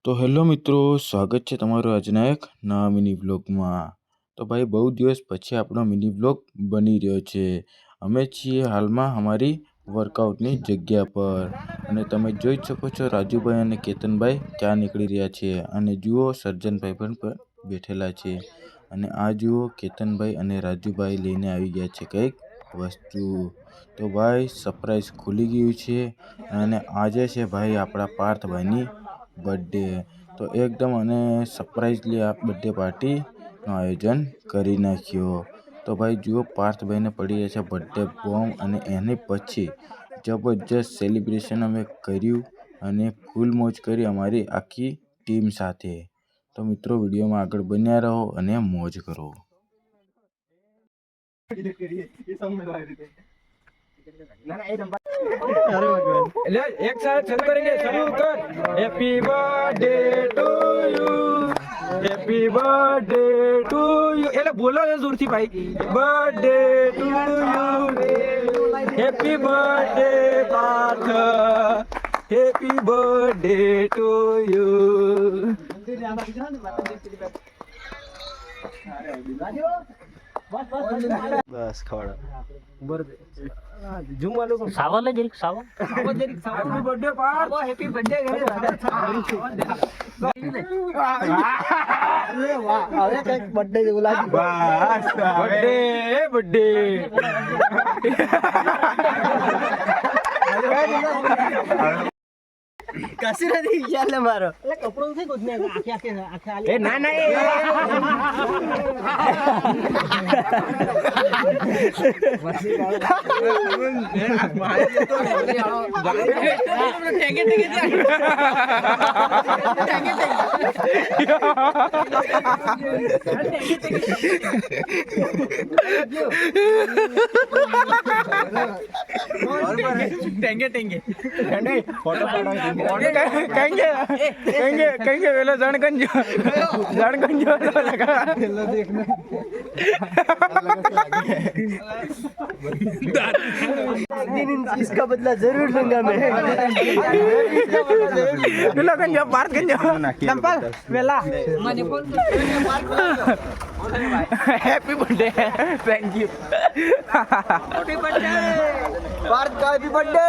તો હેલો મિત્રો, સ્વાગત છે તમારું આજના એક નવા મિની બ્લોગમાં। તો ભાઈ બહુ દિવસ પછી આપણો મિની બ્લોગ બની રહ્યો છે। અમે છીએ હાલમાં અમારી વર્કઆઉટની જગ્યા પર અને તમે જોઈ શકો છો રાજુભાઈ અને કેતનભાઈ ક્યાં નીકળી રહ્યા છે અને જુઓ સર્જનભાઈ પણ બેઠેલા છે અને આ જુઓ કેતનભાઈ અને રાજુભાઈ લઈને આવી ગયા છે કંઈક વસ્તુ। તો ભાઈ સરપ્રાઈઝ ખુલી ગયું છે અને આજે છે ભાઈ આપણા પાર્થભાઈની બર્થડે। તો એકદમ અને સરપ્રાઈઝલી આ બર્થડે પાર્ટીનું આયોજન કરી નાખ્યો। તો ભાઈ જુઓ પાર્થભાઈને પડી રહ્યા છે બર્થડે બોમ્બ અને એની પછી જબરજસ્ત સેલિબ્રેશન અમે કર્યું અને ફૂલ મોજ કરી અમારી આખી ટીમ સાથે। તો મિત્રો વિડીયોમાં આગળ બન્યા રહો અને મોજ કરો। एक साथ चल करेंगे शुरू कर। Happy birthday to you, happy birthday to you. एले बोलो ने जोर थी भाई। Birthday to you, happy birthday Parth, happy birthday to you. बस खड़ा जुमा लोग सावन ले जरिक सावन happy birthday Parth, happy birthday अरे वाह अरे कई बर्थडे जेवू लागी बस बर्थडे कसी नहीं यार ले मारो એટલે કપડો નથી કોને આખે આખે આખે આલી એ ના ના टेंगे टेंगे फोटो कहेंगे वेला जान कंजो लगा इसका बदला जरूर लूंगा मैं। वेला कंजो पार्थ कंजो संपल वेला happy birthday thank you happy birthday Parth का हैप्पी बर्थडे।